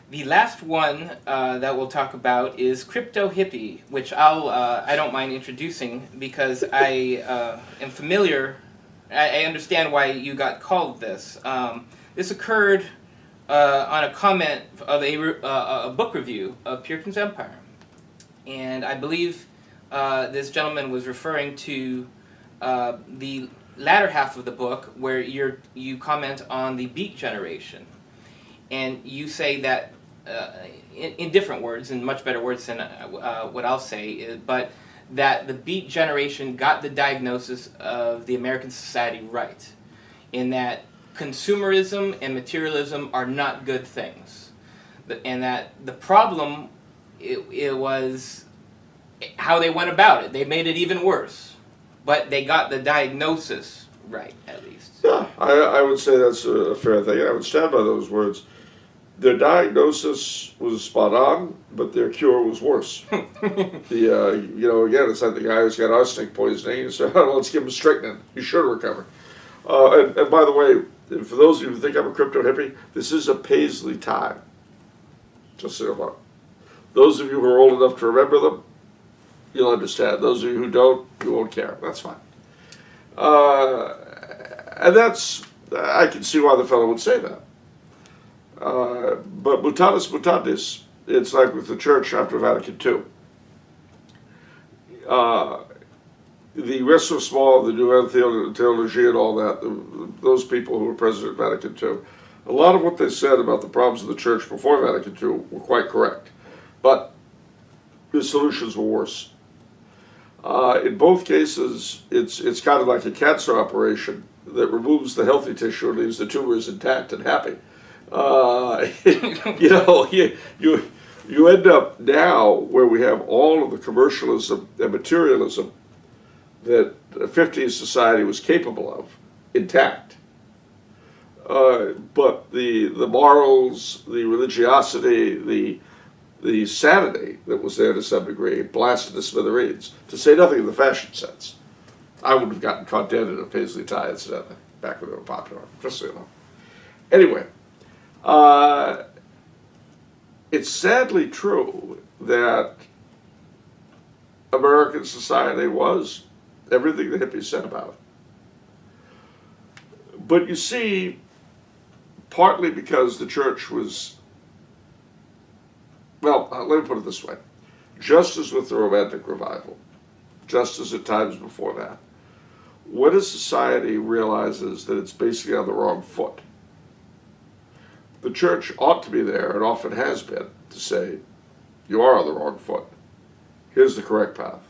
The last one that we'll talk about is Crypto-Hippie, which I don't mind introducing because I am familiar. I understand why you got called this. This occurred on a comment of a book review of Puritan's Empire, and I believe this gentleman was referring to the latter half of the book where you comment on the Beat Generation, and you say that in different words, in much better words than what I'll say, but that the Beat Generation got the diagnosis of the American society right, in that consumerism and materialism are not good things, and that the problem it was how they went about it. They made it even worse, but they got the diagnosis right, at least. Yeah, I would say that's a fair thing. I would stand by those words. Their diagnosis was spot on, but their cure was worse. Again, it's like the guy who's got arsenic poisoning, and so let's give him strychnine. He's sure to recover. And by the way, for those of you who think I'm a crypto hippie, this is a Paisley time. Just so you know. Those of you who are old enough to remember them, you'll understand. Those of you who don't, you won't care. That's fine. And I can see why the fellow would say that. But mutatis mutandis, it's like with the church after Vatican II. The ressourcement, the Nouvelle Theologie and all that, those people who were present at Vatican II, a lot of what they said about the problems of the church before Vatican II were quite correct. But the solutions were worse. In both cases, it's kind of like a cancer operation that removes the healthy tissue and leaves the tumors intact and happy. You end up now where we have all of the commercialism and materialism that the 50s society was capable of intact. But the morals, the religiosity, the sanity that was there to some degree blasted to smithereens, to say nothing of the fashion sense. I would have gotten caught dead in a paisley tie, incidentally, back when they were popular, just so you know. Anyway, it's sadly true that American society was everything the hippies said about it. But you see, partly because the church was, well, let me put it this way. Just as with the Romantic Revival, just as at times before that, when a society realizes that it's basically on the wrong foot, the church ought to be there, and often has been, to say, you are on the wrong foot. Here's the correct path.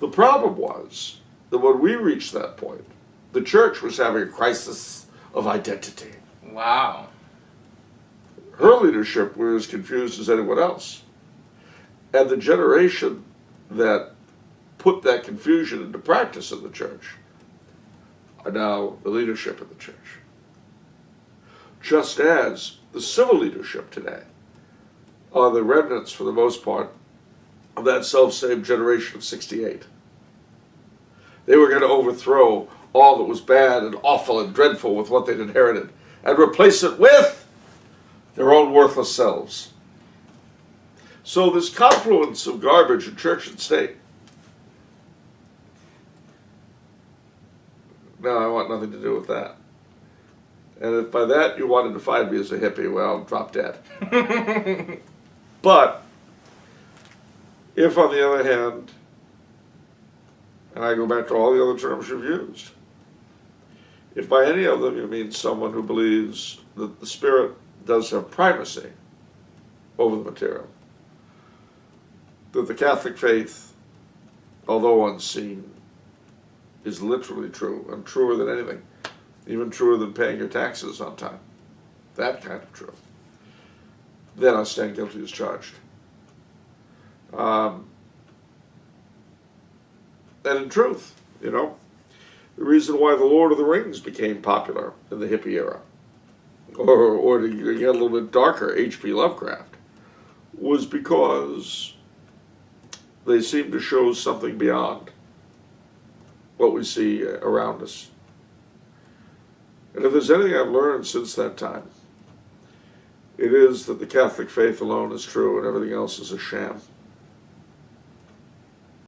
The problem was that when we reached that point, the church was having a crisis of identity. Wow. Her leadership was as confused as anyone else. And the generation that put that confusion into practice in the church are now the leadership of the church. Just as the civil leadership today are the remnants, for the most part, of that self-same generation of 68. They were going to overthrow all that was bad and awful and dreadful with what they'd inherited and replace it with their own worthless selves. So this confluence of garbage in church and state. No, I want nothing to do with that. And if by that you wanted to find me as a hippie, well, drop dead. But if, on the other hand, and I go back to all the other terms you've used, if by any of them you mean someone who believes that the spirit does have primacy over the material, that the Catholic faith, although unseen, is literally true, and truer than anything, even truer than paying your taxes on time, that kind of truth, then I stand guilty as charged. And in truth, the reason why The Lord of the Rings became popular in the hippie era, or to get a little bit darker, H.P. Lovecraft, was because they seemed to show something beyond what we see around us. And if there's anything I've learned since that time, it is that the Catholic faith alone is true and everything else is a sham.